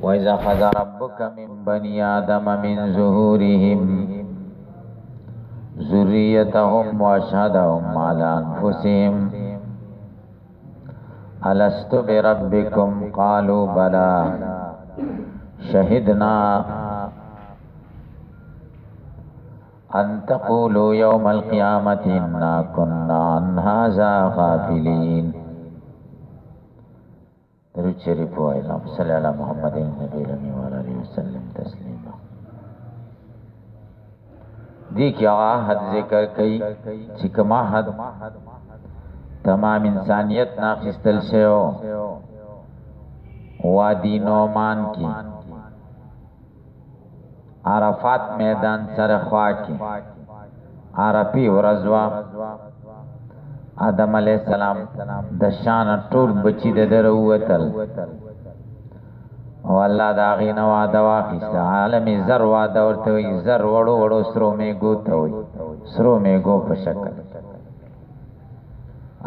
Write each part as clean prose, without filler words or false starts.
وَإِذَا أَخَذَ رَبُّكَ مِنْ بَنِي آدَمَ مِنْ ظُهُورِهِمْ ذُرِّيَّتَهُمْ وَأَشْهَدَهُمْ عَلَى أَنْفُسِهِمْ أَلَسْتُ بِرَبِّكُمْ قَالُوا بَلَى شَهِدْنَا أَنْ تَقُولُوا يَوْمَ الْقِيَامَةِ إِنَّا كُنَّا عَنْ هَذَا غَافِلِينَ. درود شریف وایي اللهم صل علی محمد النبی الأمی وعلى آله وسلم تسلیما. دی کی حد ذکر کئی چې کما حد تمام انسانیت ناخستل شو وادی نعمان کی عرفات میدان سرخوا کی عرفی ورزوا آدم علیہ السلام د شان ټول بچی د دروتل او الله دا غینه وعده واخیست عالم زر وعده ورته وي زر وړو وړو سرو میګو ته وي سرو میګو په شکل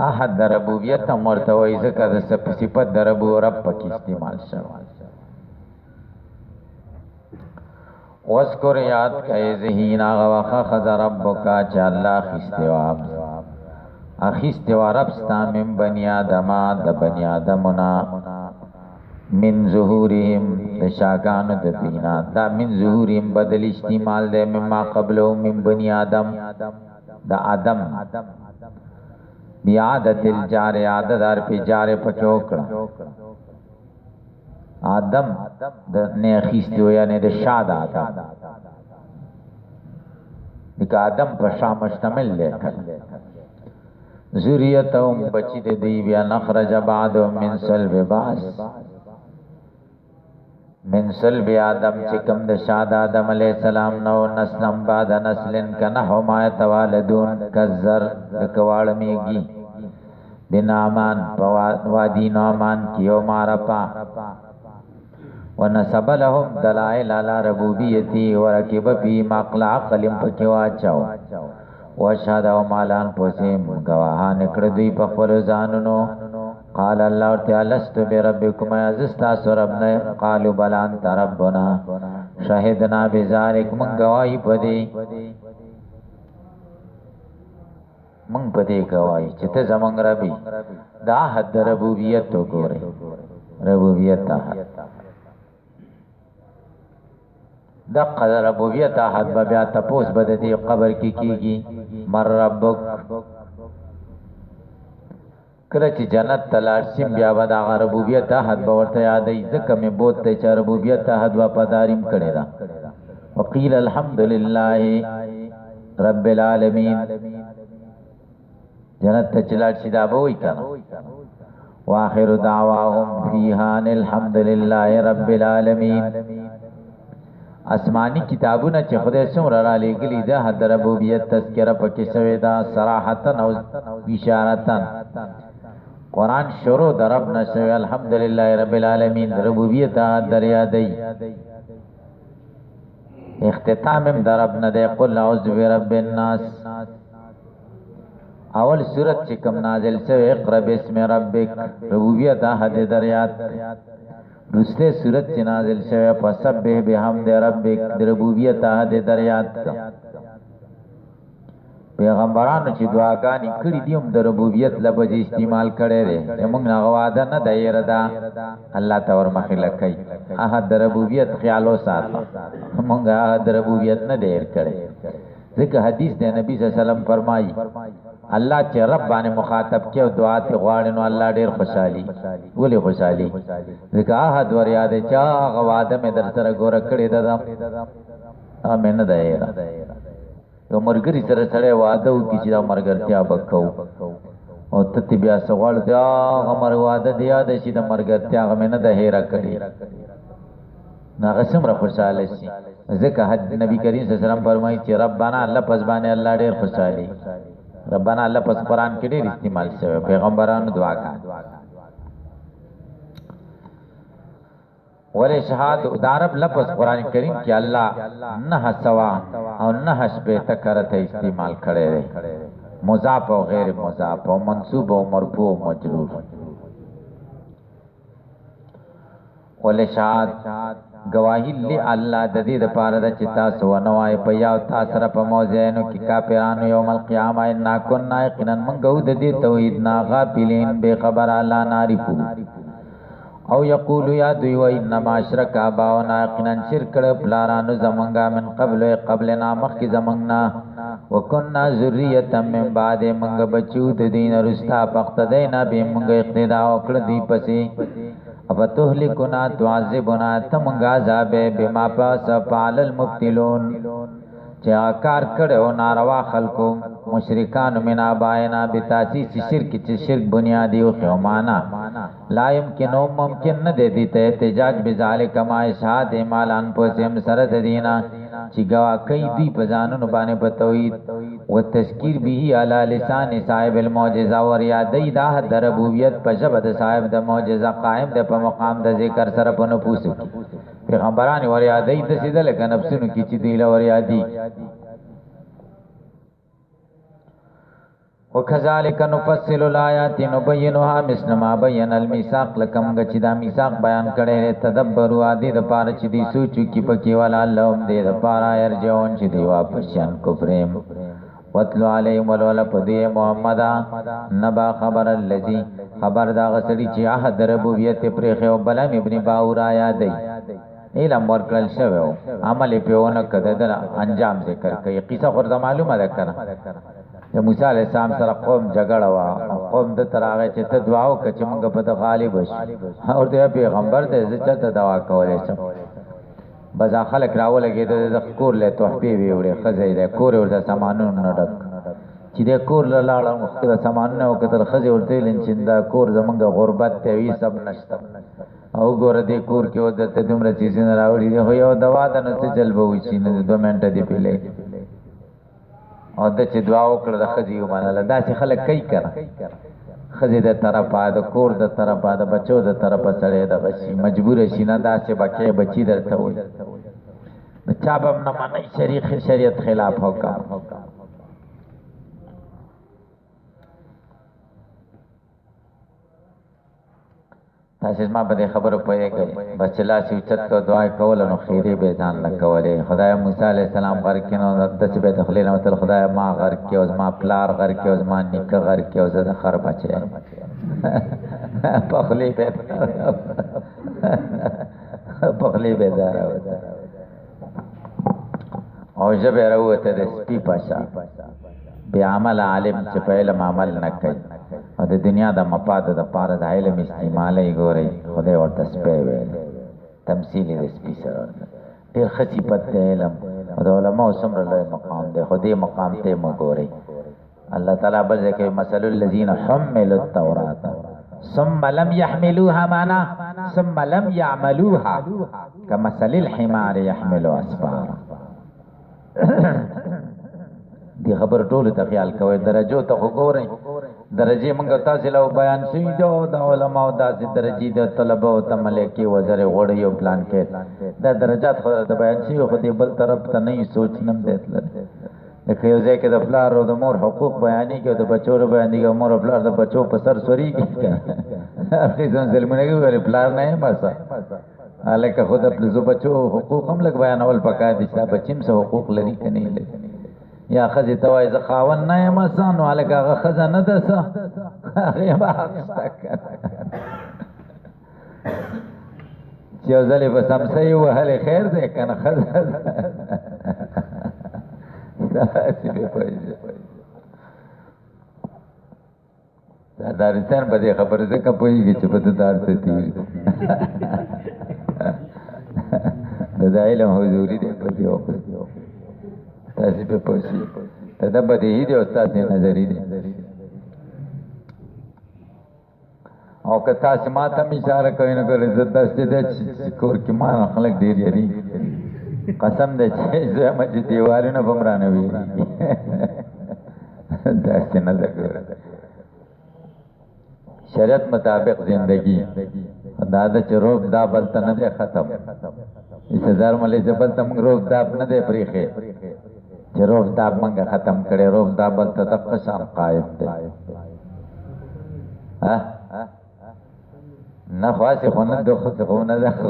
احد د ربوبیت مرته وي ځکه د صفت د رب پکې استعمال شوی. واذکر یاد کای ذهین غوخ خذ ربک چ الله خستواب اخیستوا رب ستا من بنی آدم د بنی آدمنا من ظهورهم د شاگانو د دینا دا من ظهورهم بدل استعمال ده مما قبله من بنی آدم د آدم بیعادت الجار عاددار پی جار پکوکڑا آدم د نه اخیستو یعنی د شاد آدم دکا آدم پر شا مشتمل لیکن ذریتهم بچی دے دی بیا نخرج بعدهم من سلب باس من سلب آدم چکم د شاد آدم علیہ السلام نو نسلم بعد نسلن کنحو ما یتوالدون کزر دکوالمیگی بنامان وادی نعمان کیو مارپا ونسب لهم دلائل علی ربوبیتی ورکب فی مقلع قلم پکیواچاو وشهدوا مالان پوسیم گواهان اکردوی پخفل زانونو قال اللہ تعالی لست بربکم ازستا سربنا قالوا بلا انت ربنا شهدنا بذالک من گواهی پدی من پدی گواهی چته زمانگ ربی دا حد ربوبیت تو گوری ربوبیت تا حد دقا ربوبیت احد بیا تپوس بددی قبر کی کیگی مر ربک کله چې جنت تلار سیم بیا به دا ربوبیت احد به ورته یادې ځکه مې بوت ته چې ربوبیت احد وفاداریم کړی دا وقیل الحمد لله رب العالمین جنت ته چلاړ شي دا به وای کنه واخر دعواهم فیها الحمد لله رب العالمین. آسمانی کتابونه چې خدای څومره را لېږلي ده حد ربوبیت تذکره پکې شوې ده صراحتا او اشارتا. قرآن شروع د رب نه شوی الحمدلله رب العالمین ربوبیت در یادی اختتام هم در رب نه ده قل اعوذ برب الناس. اول سورت چې کوم نازل شوی اقرا بسم ربک ربوبیت حد در یاد. رسته صورت چې نازل شوی فسبح بحمد ربک ربوبیت حد در یاد. پیغمبرانو چې دعاګانې کړې دي هم د ربوبیت لفظ استعمال کړی دی موږ نه غواده نه دی ردا الله تور مخې لکای احد د ربوبیت خیال وساته موږ احد د ربوبیت نه ډیر کړی ځکه حدیث دی نبی صلی الله علیه وسلم فرمایي الله چې رب باندې مخاطب کې او دعا ته غواړي نو الله ډیر خوشحالي ولې خوشحالي ځکه احد ور یاد چا غواده مې در سره ګور کړی دا امه نه دی یو مرګري سره سره واده وکړي چې دا مرګرتیا وکاو او ته بیا سوال ته هغه مرګ واده دی یاد شي د مرګرتیا هغه نه د هېرا کړی هغه څومره خوشاله شي ځکه حد نبی کریم صلی الله علیه وسلم فرمایي چې ربانا لفظ باندې الله ډېر خوشالي ربانا لفظ قرآن کې ډېر استعمال شوی پیغمبرانو دعا کوي ولې شهادت دارب لفظ قرآن کریم کې الله نه سوا او نه شپه تکرته استعمال کړي مضاف او غیر مضاف او منصوب او مرفوع او مجرور ول شهاد گواہی لی الله د دې د پاره د چې تاسو ونوای په یو تاسو سره په موزینو کې کافرانو یوم القیامه ان كنا یقینا من غو د دې توحید نا غافلین به خبر الله نعرفو او یقول یا دوی و انما اشرک اباؤنا یقینا شرک پلارانو زمنګا من قبلنا مخک زمنګنا وکنا ذریه من بعد منګ بچو د دین رستا پختدینا به منګ اقتدا وکړ دی پسې اب تهلكنا تعذبنا تمغا عذاب بما پاس فعل المبتلون چا کار کړو ناروا خلقو مشرکان من اباینا بتاسیس شرک چې شرک بنیادی او خمانا لا يمكن ممکن نه دي ته احتجاج بذالک ما اشهاد مالان پسم سر د دینا چې گوا کوي دی بزانو باندې بتوید او تذکیر به علی لسان صاحب المعجزه ور یادی دا د ربوبیت په شبد صاحب د معجزه قائم د په مقام د ذکر سره په نفوس پیغمبران ور یادی د سیدل ک نفسونو کی چې دی ور یادی وکذالک نفصل الایات نبینها مثل ما بین الميثاق لکم چې دا میثاق بیان کړي تدبروا ادي د پاره چې دی سوچو کی پکې والا الله دې د پاره ارجون چې دی واپس شان کو پریم وتلو علیهم ولولا پدی محمد نبا خبر الذی خبر دا غسړي چې عهد ربوبیت پرې خو بلم ابن باور آیا دی علم ورکل شوو عمل پیونه کده در انجام ذکر کوي قصه خورده معلومه ده کنه د موسی علی السلام سره قوم جګړه وا قوم د تراغه چې ته دعا وکړه چې موږ په غالب شو او د پیغمبر د عزت ته دعا کولای شو بازا خلک راولګي د کور له توحفه ویوړي خزې له کور ورته سامانونو نه ډک چې د کور له لاړه مختلف سامانونه او کتر خزې ورته لنچندا کور زمونږ غربت ته وی سب نشته او ګور دې کور کې ودته دومره چیزونه راوړي دی خو یو دوا د نو څه جلبه وشي نه 2 منټه دی پیلې او د چې دعا وکړه د خزې ومنله دا چې خلک کوي کړه خزې د طرفه د کور د طرفه د بچو د طرفه سره د غشي مجبور شي نه دا چې بکې بچی درته وي چا به نه معنی شریعت خلاف حکم تاسو ما به خبرو پوهیږئ بچلا چې چت کو دعا کول نو خیره به ځان لکولې خدای موسی علی السلام غر کې نو د څه به دخلې نو تل خدای ما غر کې او ما پلار غر کې او ما نیک غر کې او زه خر بچي پخلی به پخلی به دار او جبه راوته د سپی پاشا بیا عمل عالم چې په علم عمل نه کوي او د دنیا د مفاد د پاره د علم استعمالي ګوري خدای ورته سپی ویل تمثيلي د سپی سره ډېر خصيبت د علم او د علماء سمره له مقام دی خدای مقام ته مو ګوري الله تعالی بل ځکه مثل الذين حملوا التوراة ثم لم يحملوها معنا ثم لم يعملوها كمثل الحمار يحمل اسفارا دی خبر ټول ته خیال کوي درجو ته وګورئ درجه موږ تاسو له بیان شي د علماء د درجه د طلبه او ملکی وزره غوړ یو پلان کې دا درجات خو د بیان شي خو دې بل طرف ته نه سوچ نم دیتل لکه یو ځای کې د فلار او د مور حقوق بیانې کې د بچو بیانې کې مور او فلار د بچو په سر سوري کې هغه ځان ظلمونه کوي فلار نه باسه الکه خود خپل زو بچو حقوق هم لګ بیانول پکا دي چې بچیم سه حقوق لري کني یا خزی توای ز خاون نه یم سانو الکه هغه خزه نه ده سه هغه ما چې ځلې په سمسي وهله خیر ده کنه خزه دا چې په پېژه دا دارستان په دې خبره ده که پوهیږي چې په دار څه تیر د علم حضوري دی په دې وخت تاسو په پوښي دا به دې دی او تاسو نظری دی او که تاسو ماته اشاره کوي نو ګر عزت تاسو دې کور کې ما خلک ډیر یاري قسم دې چې زه مې دیوالونه بمرانه وی دا څنګه ده شریعت مطابق زندگی دا د چروب دا بلته نه ده ختم اس هزار ملي جبل تم روب دا نه ده پریخه چروب دا منګه ختم کړي روب دا بلته د قسم قائم ده ها نه خاصه خو نه د خو څه نه ده خو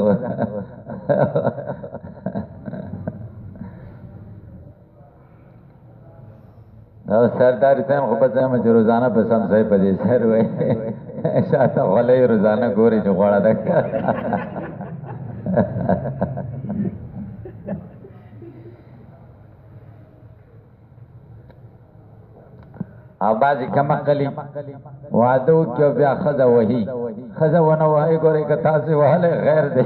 او سردار ته خو په ځما چې روزانه په سم ځای په دې سر وای شاته ولې روزانه ګوري چې غواړه ده آبازی کم اقلی وعدو کیو بیا خزا وحی خزا ونو وحی گوری کتاسی وحلی غیر دے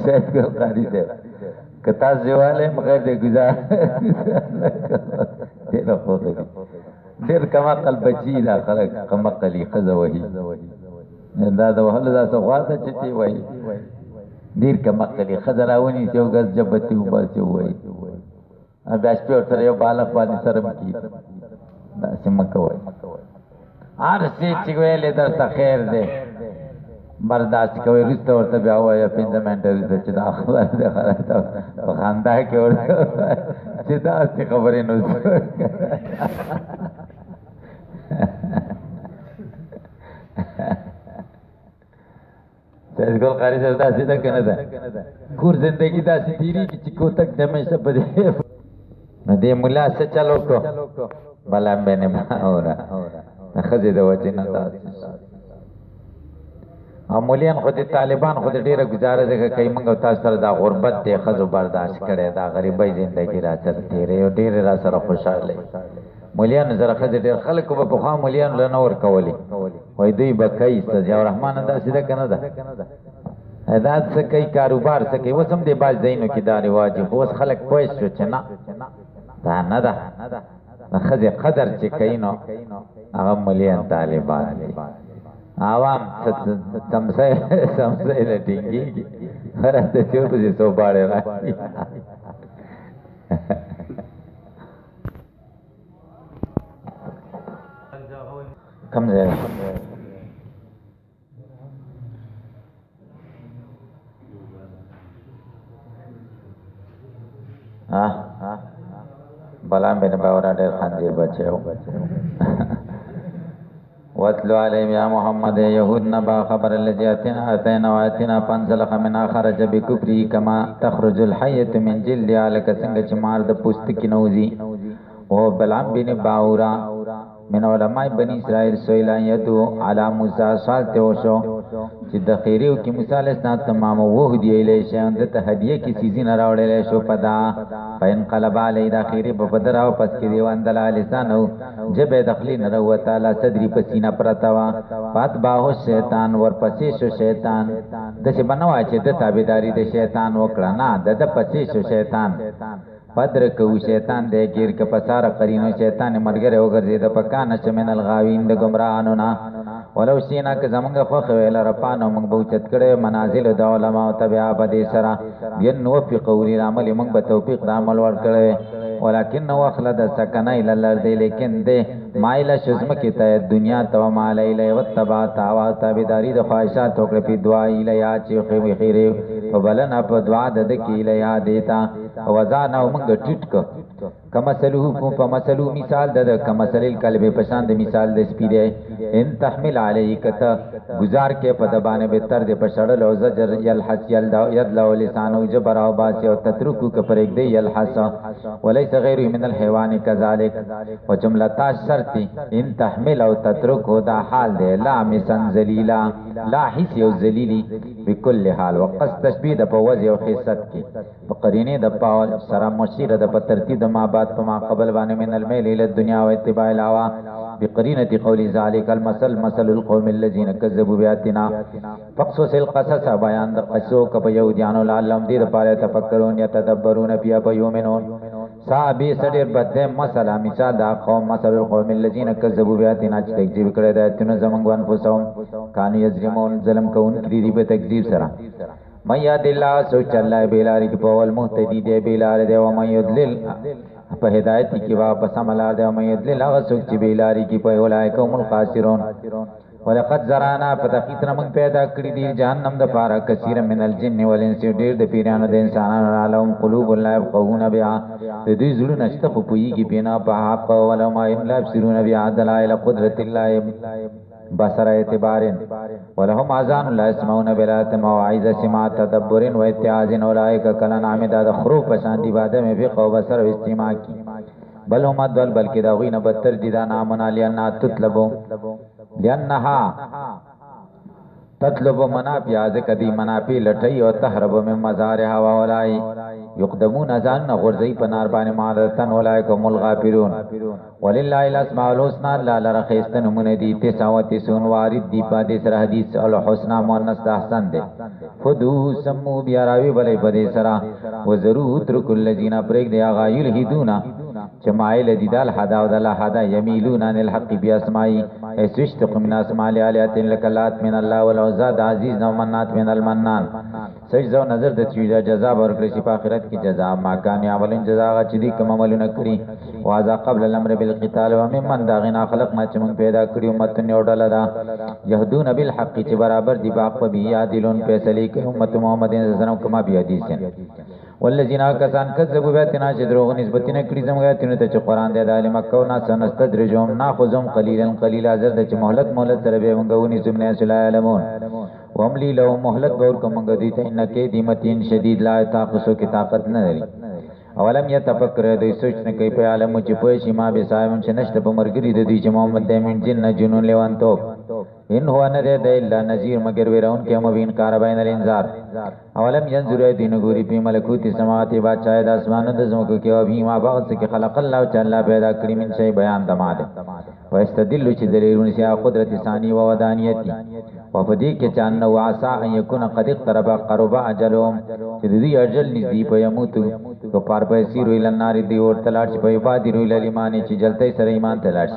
شاید کو قاری سے کتاسی وحلی غیر دے گزار دیر خوخی دیر کم اقل بچی دا خلق کم اقلی خزا وحی دا دا وحل دا سغواتا چتی وحی دیر کم اقلی خزا راونی سیو گز جبتی وباسی وحی بیاش پی اور سر یو بالغ بانی سرم کی دا سمکا ہوئی عرصی چگویلی در تا خیر دے برداشت کوئی رشتہ اور تا بیا ہوا یا پینزمنٹ رشتہ چدا خبر دے خرائتا خاندہ ہے کہ اور چدا اسی خبری نوزو سیز گل قاری سے دا سیدہ کنا دا کور زندگی دا سی تیری کی چکو تک دمیشہ پدے دې مولا څه چلو کو بلا بنه اورا خزه د وجنه تاسو امولیان خو دې طالبان خو دې ډیره گزاره ده کوي موږ تاسو سره دا غربت ته خزو برداشت کړي دا غریبۍ ژوندۍ را سره تیرې ډیره را سره خوشاله مولیان زره خزه ډیر خلک په خوا مولیان لنور کولی وای دوی بکای سجا الرحمن دا سیده کنه ده دا څه کوي کاروبار څه کوي وسم دې باز دینو کې دا رواج خو خلک پوه شو چې نه دا نه ده خزه قدر چې کوي نو هغه مليان طالبان دي عوام سمسه لټینګي هرته چې په دې سو باړې راځي کم ځای بلان بن باورا دیر خنزیر بچے ہو وَاتْلُ عَلَيْهِمْ يَا مُحَمَّدِ يَهُودْ نَبَا خَبَرَ الَّذِي آتَيْنَا وَآتِنَا فَانْسَلَخَ مِنْهَا خَرَجَ بِكُفْرِهِ كَمَا تَخْرُجُ الْحَيَّةُ مِنْ جِلْدِهَا لَكَ څنګه چې مار د پوست کې نوځي او بلان بن باورا من علماء بنی اسرائیل سویلا یدو علی موسی سوال ته وشو چې د خیریو کې موسی علیه السلام تمام وه دی اله شان د هدیه کې سیزین راوړل شو پدا پاین قلب علی د خیری په بدر او پس کې دی وندل لسانو جبه دخلی نه و تعالی صدری پسینا پرتاوا پات باهو شیطان ور پسې شو شیطان د څه بنوا چې د تابعداري د شیطان وکړه نه د پسې شو شیطان پدر کو شیطان دے گیر کے پسار قرینو شیطان مرګره وګرځي د پکانه چمن الغاوین د گمراهانو نا ولو سینا که زمونږ خوخ ویل رپانو موږ بوچت کړه منازل د علماء او تبع بده سرا ین وفق قولی عمل موږ به توفیق د عمل ور کړه ولکن وخلد سکن الى الارض لیکن دے مایل شزم کی ته دنیا تو مال اله وتبع تاوا تابعداری د خواہشات او کړه په دعا اله یا چې خیر فبلنا په دعا د کی اله یا دیتا وزانا ومنګ ټټ ک کما سلوه په مسلو مثال د کما سلیل قلب پشان د مثال د سپیده ان تحمل علیک ته گزار کې په دبانه به تر د پشړل او زجر یلحس یدل لسانو جبر او باس او تترکو ک پر یک دی یلحس وليس غیر من الحيوان كذلك وجملتا شرط ان تحمل او تترک دا حال دی لا مسن ذلیلا لا حس او ذلیلی بكل حال وقص تشبیه د په وجه او خصت کې په قرینه د پاول سره مشیر د په ترتیب د ما بعد په ما قبل باندې من المیل الى الدنيا او اتباع الهوا بقرینه قول ذلك المثل مثل القوم الذين كذبوا بآياتنا فقصص القصص بیان د قصو ک په یهودانو لعلهم دې لپاره تفکرون یتدبرون فی بیومنون صحابی سړي بده مثلا مثال دا قوم مثل القوم الذين كذبوا بآياتنا چې تکذیب کړی دا تنه زمنګوان فوسهم کانوا یظلمون ظلم کوون کړي دی په تکذیب سره من یاد الله سوچ الله بیلاری کی پول محتدی دے بیلار دے و من یدلل په هدایت کی واپس عمل دے و من یدلل هغه سوچ چې بیلاری کی په ولای قوم الخاسرون ولقد زرانا فتقیتنا من پیدا کړی دی جهنم د پارا کثیر من الجن والانس ډیر د پیرانو د انسانانو علم قلوب لا يفقهون بها د دې زړه نشته خو پویږي بنا په حق ولما لا يبصرون بها دلائل قدرت الله بصر اعتبار ولهم اذان لا يسمعون بلا مواعظ سماع تدبر و اتعاظ اولئک کلنعام د خروف پسند عبادت میں بھی قو بصر و استماع کی بل هم ادول بلکې دا غوینه بدتر دي دا نامنا لئنها تطلبو لئنها تطلب منافع ذکدی منافع لټي او تهرب من مزارها واولای یقدمون ازان غرزی پنار باندې مالتن اولایکم الغافلون ولله الاسماء الحسنى لا لرخیستن من دی 99 وارد دی په سر حدیث الحسنى مؤنث احسن دی فدو سمو بیا راوی بلې په سرا وزرو ترک الذین پرګ دی غا یلهدونا چمایل دی دال حدا او دل حدا یمیلون عن الحق باسماء اسشتق من اسماء الالهات لکلات من الله والعزاد عزیز نو منات من المنان سجده نظر د چوجا جزاء ورکړي چې په آخرت کې جزاء ما کان عملن جزاء چې دي کوم عملونه کړی واذا قبل الامر بالقتال وممن داغنا خلقنا چې موږ پیدا کړی امت نه وډل دا يهدون بالحق چې برابر دي باق په بیا دلون فیصله کوي امت محمد صلی الله علیه وسلم کما بیا دي والذین کسان کذبوا بآیاتنا چې دروغ نسبت نه کړی زموږ آیاتونه ته چې قران دی د عالم مکه او سنستدرجهم ناخذهم قلیلا قلیلا زر د چې مهلت سره به موږ ونی زمنه سلا علمون واملی لهم مهلت بور کومګه دي ته انکه دیمتین شدید لا طاقت کی طاقت نه لري اولم یتفکر دوی سوچ نه کوي په عالم چې په شیما به صاحب چې نشته په مرګری د دوی چې محمد دمن جن جنون لیوان تو ان هو نه ده الا نذیر مگر ورون کې مبین کار بین الانذار اولم ينظر دین ګوري په ملکوت سماوات بادشاہ د اسمانو د زمکو کې او به ما باغ څخه خلق الله تعالی پیدا کړی من شی بیان دماده واستدل چې دلیلونه سي قدرت ثانی و ودانیتی وفدی کې چان نو عسى ان يكون قد اقترب قرب اجلهم چې دې اجل نږدې په يموت کو پار په سیرو ال النار دی اور تلاش په بادي رو ال ایمان چې جلته سره ایمان تلاش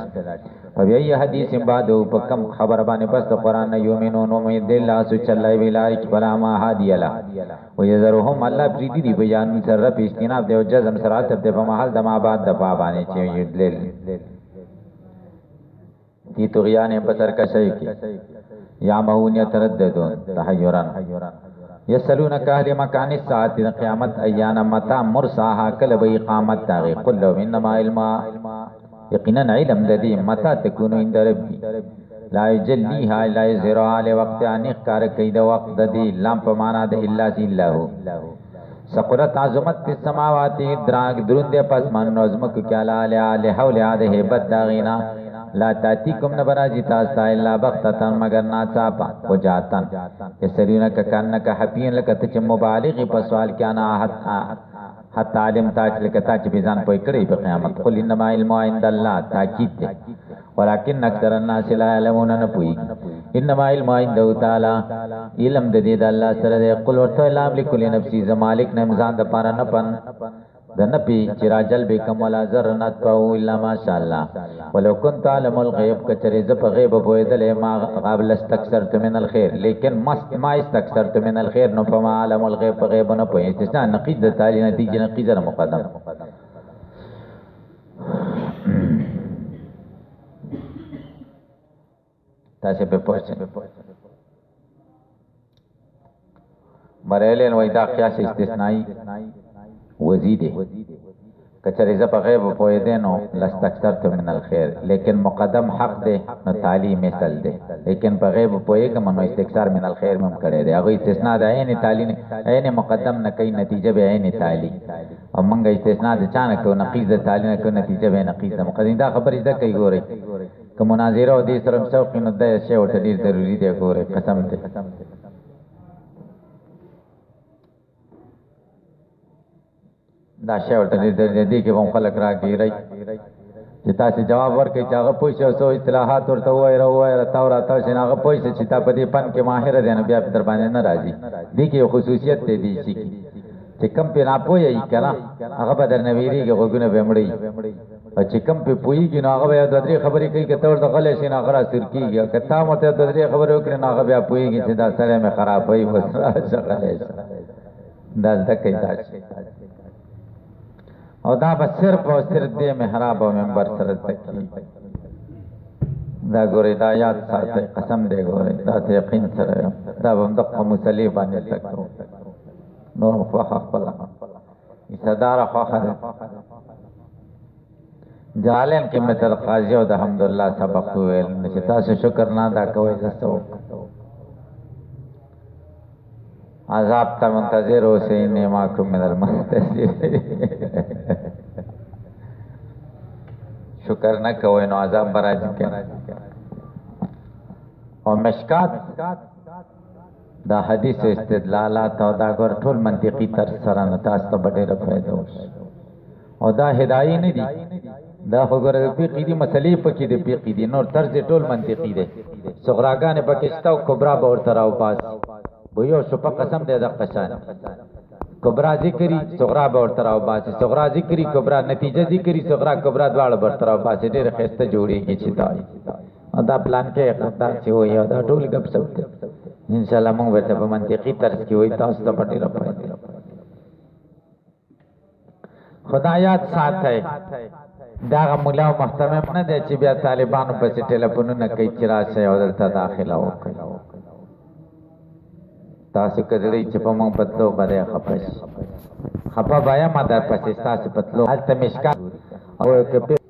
په بیا حدیث بعد په کم خبر باندې پس قرآن یومنون امید الله سچلای ویلای بلا ما هادی الله ويذرهم الله پریدي دی بیان سره په استناب دی او جزم سره ته په محل د ما بعد د پا باندې چې یدل کی طغیان په سر کا شی کی یا مهون یترددون تحیرا یسلونک اهل مکان الساعه قیامت ایانا متا مرساها کل به اقامت تاغي قل لو انما علم یقینا علم د دې متا تكون عند ربي لا یجلیها الا یذرها لوقت ان اخکار کید وقت د دې لام په معنا د الا الله سقرت عظمت فی السماوات دراگ درند پس من نظم کو کیا لا حول عاد هبت داغینا لا تاتیکم نبراجی تاستا الا بغتتن مگر ناچاپا و جاتن یسرونک کانک حفین لکت چه مبالغی پا سوال کیا نا حتی علم تاچ لکتا چه بیزان پوئی کری پا قیامت قل انما علمو عند اللہ تاکید تے ولیکن اکثر الناس لا علمون نپوئی انما علمو عندو تعالی علم دید اللہ سر دے قل ورطو علام لکل نفسی زمالک نمزان دا پارا نپن دنپی چراجل بکم ولا ذر نتبعو الا ماشاءاللہ ولو کنت علم الغیب کچری زب غیب بویدل ما قابل استکثرت من الخیر لیکن ما استکثرت من الخیر نو فما علم الغیب غیب نو پوئی استثناء نقید تالی نتیجه نقیزر مقدم تاسے پہ پوچھیں مریلین ویدہ قیاس استثنائی وزیده کچری زب غیب پوی دینو لستکثرت من الخیر لیکن مقدم حق دے نو تعلی مثل دے لیکن پا غیب پوی کم نو استکثار من الخیر مم کرے دے اگو استثناء دا عین تعلی عین مقدم نکی نتیجہ بے عین تعلی او منگا استثناء دا چانکو نقیز دا تعلی نکو نتیجہ بے نقیز دا مقدم دا خبر ازدہ کئی گو رئی که مناظرہ و دی سرم سوقی نو دا شیع و تدیر ضروری دے گو رئی قسم دے دا شی ورته دې کې هم خلک راګیری چې تاسو جواب ورکړئ چې هغه پوښتنه سو اصطلاحات ورته وایره تا ورته چې هغه پوښتنه چې تا په دې فن کې ماهر دي نو بیا په در باندې نه راځي دې کې خصوصیت دی چې کم په نه پوي کنه هغه به در نویریږي غوګونه به مړی او چې کم په پويږي نو هغه بیا د درې خبرې کوي کته ورته غلې شي نه غرا سر کیږي کته مته د درې خبرې وکړي نو هغه بیا پويږي چې دا سره مې خرابوي وسره غلې دا ځکه دا شي او دا بس صرف او صرف دې محراب او منبر سره تکي دا ګورې دا یاد ساتي قسم دې ګورې دا ته یقین سره دا هم دغه مصلی باندې تکو نور خواخ خپل صدار خواخ جالین کې مې تر قاضي او د حمدالله سبق ویل چې تاسو شکر نه ادا کوئ زه عذاب ته منتظر اوسئ انی معکم من المنتظرین شکر نه کوئ نو عذاب به راځي او مشکات دا حدیث استدلالات او دا ګور ټول منطقي تر سره نه تاسو ته ډېره فایده وشي او دا هدايه نه دي دا خبره فقہی دي مسلې پکې دي فقہی دي نور طرز ټول منطقي دي صغراګان پاکستان او کبرا به ورته راو پاس و یو شو په قسم دې د قشان کبرا ذکری صغرا به ورته راو پاس صغرا ذکری کبرا نتیجه ذکری صغرا کبرا دواړه ورته راو پاس ډېر خسته جوړيږي چې دا پلان کې اقدام چې وي دا ټول غب سب ان شاء الله موږ به په منطقي طرز کې وي تاسو ته پټي راپای خدایات ساتي دا مولا محتمم نه دی چې بیا طالبانو په ټلیفونونه کوي چې راشه او دلته داخله وکړي تاسو کړي چې په موږ پتلو باندې خپش خپه بیا ما در پسې تاسو پتلو الته مشکا او کې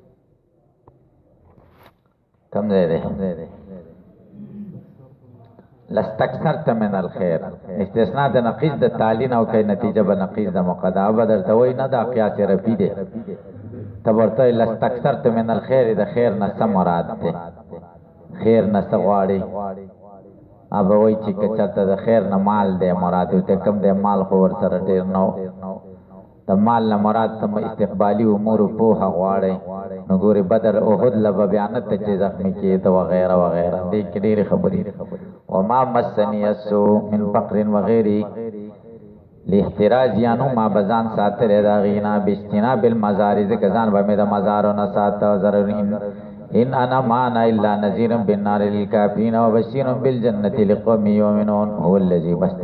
کم دی لستكثرت من الخير استثناء د نقیض د تعلین او کې نتیجه به نقیض د مقدمه بدر ته وای نه دا قیاس رفی دی تبرته لستكثرت من الخير د خیر نه سم مراد ده خیر نه سغواړي ابا وای چې کچته د خیر نه مال ده مراد ته کم ده مال خو ور سره ډیر نو د مال نه مراد تم استقبالی امور په غواړي نو ګوري بدر احد لب بیانت چې زخمی کې تو وغیرہ وغیرہ دې کې ډېر خبرې او ما مسنی اسو من فقر وغيري لاحتراز یانو ما بزان ساتره دا غینا بستنا بالمزارز کزان به د مزارو نه سات ضرورین ان انا ما انا الا نذير بالنار للكافرين وبشير بالجنه لقوم يؤمنون هو الذي بس